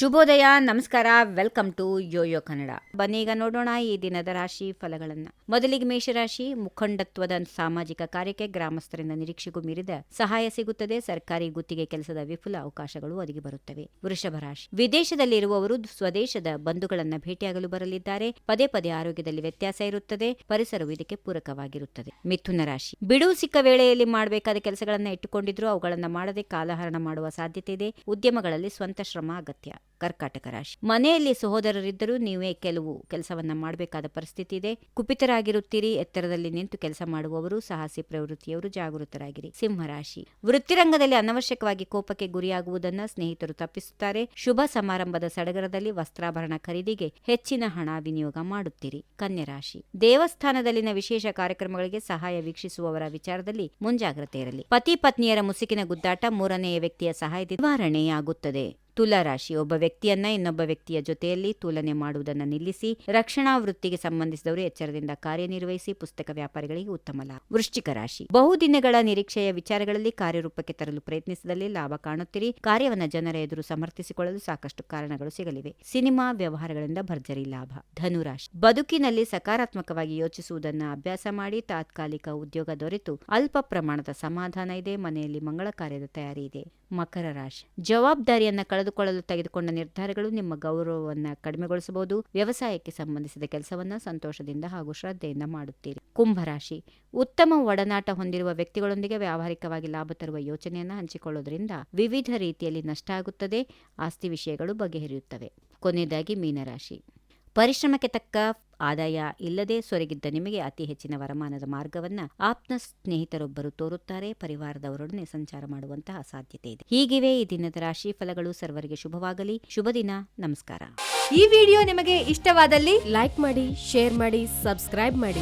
ಶುಭೋದಯ, ನಮಸ್ಕಾರ, welcome to Yoyo Kannada. ಬನ್ನಿ ಈಗ ನೋಡೋಣ ಈ ದಿನದ ರಾಶಿ ಫಲಗಳನ್ನ. ಮೊದಲಿಗೆ ಮೇಷರಾಶಿ. ಮುಖಂಡತ್ವದ ಸಾಮಾಜಿಕ ಕಾರ್ಯಕ್ಕೆ ಗ್ರಾಮಸ್ಥರಿಂದ ನಿರೀಕ್ಷೆಗೂ ಮೀರಿದ ಸಹಾಯ ಸಿಗುತ್ತದೆ. ಸರ್ಕಾರಿ ಗುತ್ತಿಗೆ ಕೆಲಸದ ವಿಪುಲ ಅವಕಾಶಗಳು ಒದಗಿ ಬರುತ್ತವೆ. ವೃಷಭ ರಾಶಿ. ವಿದೇಶದಲ್ಲಿರುವವರು ಸ್ವದೇಶದ ಬಂಧುಗಳನ್ನ ಭೇಟಿಯಾಗಲು ಬರಲಿದ್ದಾರೆ. ಪದೇ ಪದೇ ಆರೋಗ್ಯದಲ್ಲಿ ವ್ಯತ್ಯಾಸ ಇರುತ್ತದೆ. ಪರಿಸರವು ಇದಕ್ಕೆ ಪೂರಕವಾಗಿರುತ್ತದೆ. ಮಿಥುನ ರಾಶಿ. ಬಿಡುವು ಸಿಕ್ಕ ವೇಳೆಯಲ್ಲಿ ಮಾಡಬೇಕಾದ ಕೆಲಸಗಳನ್ನ ಇಟ್ಟುಕೊಂಡಿದ್ರು ಅವುಗಳನ್ನ ಮಾಡದೆ ಕಾಲಹರಣ ಮಾಡುವ ಸಾಧ್ಯತೆ ಇದೆ. ಉದ್ಯಮಗಳಲ್ಲಿ ಸ್ವಂತ ಶ್ರಮ ಅಗತ್ಯ. ಕರ್ಕಾಟಕ ರಾಶಿ. ಮನೆಯಲ್ಲಿ ಸಹೋದರರಿದ್ದರೂ ನೀವೇ ಕೆಲವು ಕೆಲಸವನ್ನ ಮಾಡಬೇಕಾದ ಪರಿಸ್ಥಿತಿ ಇದೆ. ಕುಪಿತರಾಗಿರುತ್ತೀರಿ. ಎತ್ತರದಲ್ಲಿ ನಿಂತು ಕೆಲಸ ಮಾಡುವವರು, ಸಾಹಸಿ ಪ್ರವೃತ್ತಿಯವರು ಜಾಗೃತರಾಗಿರಿ. ಸಿಂಹರಾಶಿ. ವೃತ್ತಿರಂಗದಲ್ಲಿ ಅನವಶ್ಯಕವಾಗಿ ಕೋಪಕ್ಕೆ ಗುರಿಯಾಗುವುದನ್ನು ಸ್ನೇಹಿತರು ತಪ್ಪಿಸುತ್ತಾರೆ. ಶುಭ ಸಮಾರಂಭದ ಸಡಗರದಲ್ಲಿ ವಸ್ತ್ರಾಭರಣ ಖರೀದಿಗೆ ಹೆಚ್ಚಿನ ಹಣ ವಿನಿಯೋಗ ಮಾಡುತ್ತೀರಿ. ಕನ್ಯಾ ರಾಶಿ. ದೇವಸ್ಥಾನದಲ್ಲಿನ ವಿಶೇಷ ಕಾರ್ಯಕ್ರಮಗಳಿಗೆ ಸಹಾಯ ವೀಕ್ಷಿಸುವವರ ವಿಚಾರದಲ್ಲಿ ಮುಂಜಾಗ್ರತೆ ಇರಲಿ. ಪತಿ ಪತ್ನಿಯರ ಮುಸುಕಿನ ಗುದ್ದಾಟ ಮೂರನೆಯ ವ್ಯಕ್ತಿಯ ಸಹಾಯದಿಂದ ನಿವಾರಣೆಯಾಗುತ್ತದೆ. ತುಲಾ ರಾಶಿ. ಒಬ್ಬ ವ್ಯಕ್ತಿಯನ್ನ ಇನ್ನೊಬ್ಬ ವ್ಯಕ್ತಿಯ ಜೊತೆಯಲ್ಲಿ ತುಲನೆ ಮಾಡುವುದನ್ನು ನಿಲ್ಲಿಸಿ ರಕ್ಷಣಾ ವೃತ್ತಿಗೆ ಸಂಬಂಧಿಸಿದವರು ಎಚ್ಚರದಿಂದ ಕಾರ್ಯನಿರ್ವಹಿಸಿ. ಪುಸ್ತಕ ವ್ಯಾಪಾರಿಗಳಿಗೆ ಉತ್ತಮ ಲಾಭ. ವೃಶ್ಚಿಕ ರಾಶಿ. ಬಹುದಿನಗಳ ನಿರೀಕ್ಷೆಯ ವಿಚಾರಗಳಲ್ಲಿ ಕಾರ್ಯರೂಪಕ್ಕೆ ತರಲು ಪ್ರಯತ್ನಿಸಿದಲ್ಲಿ ಲಾಭ ಕಾಣುತ್ತೀರಿ. ಕಾರ್ಯವನ್ನ ಜನರ ಎದುರು ಸಮರ್ಥಿಸಿಕೊಳ್ಳಲು ಸಾಕಷ್ಟು ಕಾರಣಗಳು ಸಿಗಲಿವೆ. ಸಿನಿಮಾ ವ್ಯವಹಾರಗಳಿಂದ ಭರ್ಜರಿ ಲಾಭ. ಧನುರಾಶಿ. ಬದುಕಿನಲ್ಲಿ ಸಕಾರಾತ್ಮಕವಾಗಿ ಯೋಚಿಸುವುದನ್ನು ಅಭ್ಯಾಸ ಮಾಡಿ. ತಾತ್ಕಾಲಿಕ ಉದ್ಯೋಗ ದೊರೆತು ಅಲ್ಪ ಪ್ರಮಾಣದ ಸಮಾಧಾನ ಇದೆ. ಮನೆಯಲ್ಲಿ ಮಂಗಳ ಕಾರ್ಯದ ತಯಾರಿ ಇದೆ. ಮಕರ ರಾಶಿ. ಜವಾಬ್ದಾರಿಯನ್ನ ಕಳೆದುಕೊಳ್ಳಲು ತೆಗೆದುಕೊಂಡ ನಿರ್ಧಾರಗಳು ನಿಮ್ಮ ಗೌರವವನ್ನು ಕಡಿಮೆಗೊಳಿಸಬಹುದು. ವ್ಯವಸಾಯಕ್ಕೆ ಸಂಬಂಧಿಸಿದ ಕೆಲಸವನ್ನ ಸಂತೋಷದಿಂದ ಹಾಗೂ ಶ್ರದ್ಧೆಯಿಂದ ಮಾಡುತ್ತೀರಿ. ಕುಂಭರಾಶಿ. ಉತ್ತಮ ಒಡನಾಟ ಹೊಂದಿರುವ ವ್ಯಕ್ತಿಗಳೊಂದಿಗೆ ವ್ಯಾವಹಾರಿಕವಾಗಿ ಲಾಭ ತರುವ ಯೋಚನೆಯನ್ನು ಹಂಚಿಕೊಳ್ಳುವುದರಿಂದ ವಿವಿಧ ರೀತಿಯಲ್ಲಿ ನಷ್ಟ ಆಗುತ್ತದೆ. ಆಸ್ತಿ ವಿಷಯಗಳು ಬಗೆಹರಿಯುತ್ತವೆ. ಕೊನೆಯದಾಗಿ ಮೀನರಾಶಿ. ಪರಿಶ್ರಮಕ್ಕೆ ತಕ್ಕ ಆದಾಯ ಇಲ್ಲದೆ ಸೊರಗಿದ್ದ ನಿಮಗೆ ಅತಿ ಹೆಚ್ಚಿನ ವರಮಾನದ ಮಾರ್ಗವನ್ನ ಆಪ್ತ ಸ್ನೇಹಿತರೊಬ್ಬರು ತೋರುತ್ತಾರೆ. ಪರಿವಾರದವರೊಡನೆ ಸಂಚಾರ ಮಾಡುವಂತಹ ಸಾಧ್ಯತೆ ಇದೆ. ಹೀಗಿವೆ ಈ ದಿನದ ರಾಶಿ ಫಲಗಳು. ಸರ್ವರಿಗೆ ಶುಭವಾಗಲಿ. ಶುಭ ದಿನ. ನಮಸ್ಕಾರ. ಈ ವಿಡಿಯೋ ನಿಮಗೆ ಇಷ್ಟವಾದಲ್ಲಿ ಲೈಕ್ ಮಾಡಿ, ಶೇರ್ ಮಾಡಿ, ಸಬ್ಸ್ಕ್ರೈಬ್ ಮಾಡಿ.